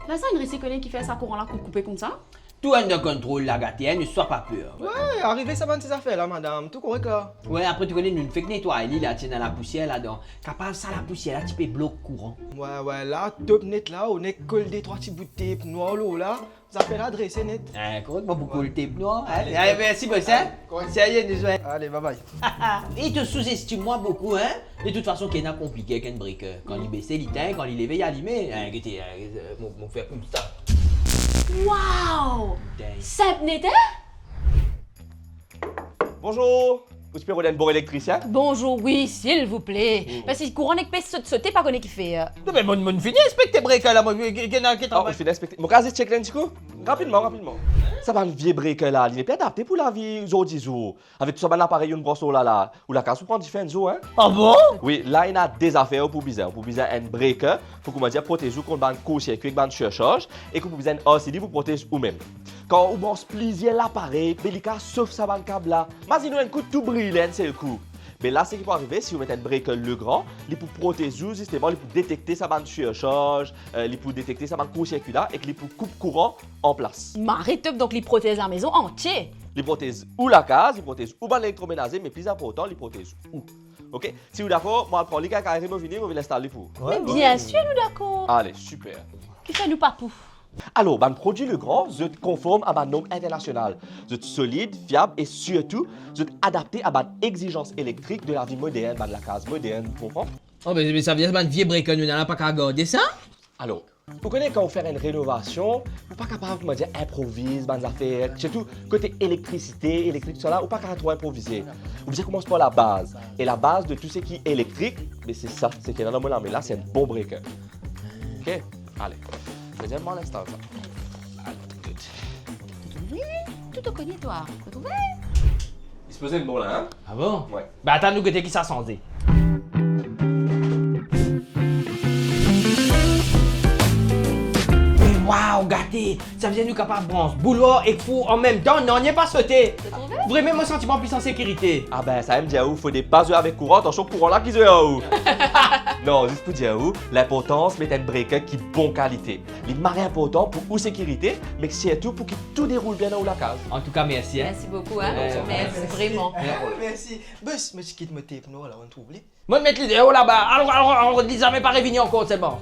Là, ça, une récit qui fait ça courant là, couper comme ça. Tout under control, la gâtière, ne sois pas peur. Ouais, arrivé ça va ces affaires là, madame. Tout correct là. Ouais, après tu connais, nous ne fait que nettoyer, là, tiens dans la poussière là-dedans. Capable ça, la poussière, là, tu peux bloquer courant. Ouais, là, top net là, on est collé 3 petits bouts de tape noir là. Vous appelez l'adresse net. Écoute, pas beaucoup le tape noir. Allez, merci, boss, hein. Sérieux, nous sommes. Allez, bye bye. Il te sous-estime moi beaucoup, hein. De toute façon, qu'il n'a compliqué qu'un breaker. Quand il baissait, il teint, quand il éveille, il allumait. Mon frère comme ça. Waouh! Simple n'était? Bonjour, vous espérez un bon électricien? Bonjour, oui, s'il vous plaît. Parce que courant n'est pas sauter, pas qu'on est qui fait. Non, mais mon fini, inspecte breaker là, moi, qui Ah, je finis d'inspecter. Mon cas, check là, du coup? Rapidement. Ça va un vieux breaker là, il est pas adapté pour la vie aujourd'hui. Avec tout ça, l'appareil, une brosse là, ou la casse, vous prenez différents hein? Ah bon? Oui, là, il y a des affaires pour bizarre. Pour bizarre, un breaker, pour qu'on dire protéger contre un court-circuit, un surcharge, et que pour bizarre, un OCD, vous protège vous-même. Quand vous brosse plusieurs l'appareil, délicat, sauf ça, le câble là, mais il y a un coup de tout brillant, c'est le coup. Mais là, ce qui peut arriver, si vous mettez un breaker le grand, il peut protéger justement, il peut détecter sa bande surcharge, il peut détecter sa bande court-circuit là, et qu'il peut couper courant en place. M'arrête donc les protège la maison entière. Il protège ou la case, il protège ou l'électroménager, mais plus important, il protège où. Ok? Si vous êtes d'accord, moi, je prends les gars qui vont venir, je vais l'installer pour vous. Mais bien sûr, nous d'accord. Allez, super. Qui fait nous papou? Alors, le produit le grand, je conforme à ma norme internationale. Je suis solide, fiable et surtout, je suis adapté à ma exigence électrique de la vie moderne, de la case moderne, vous comprenez? Oh, mais ça veut dire que c'est un vieux breaker, nous n'allons pas qu'à garder ça? Alors, vous connaissez quand on fait une rénovation, vous pas capable de dire improvise, bonnes affaires, surtout côté électricité, électrique, tout ça là, vous pas capable de trop improviser. Vous devez commencer par la base. Et la base de tout ce qui est électrique, mais c'est ça, c'est qu'il y a dans le mais là, c'est un bon breaker. Ok? Allez. Deuxièmement, l'instant, ça. Allez, good. Oui, tout te connais, toi. Vous trouvez? Il se posait une bon là, hein? Ah bon? Ouais. Bah attends, nous que t'es qui ça sensé. Waouh, gâté! Ça faisait nous capables de bronze, boulot et fou en même temps, non, on n'y est pas sauté! Vraiment, mon sentiment plus en sécurité. Ah ben, ça me dit à où, faut des bases avec courant, attention courant là qu'ils ont à où. Non, juste pour dire à où, l'importance c'est un breaker qui est bonne qualité. Il est marré important pour ou sécurité, mais surtout pour que tout déroule bien dans la case. En tout cas, merci. Hein? Merci beaucoup, hein. Merci, vraiment. Merci. Boss, mais je quitte mon tape noir là, on trouve les. Moi, de mettre les vidéos là-bas. Alors, on ne les a même pas réunis encore, c'est bon.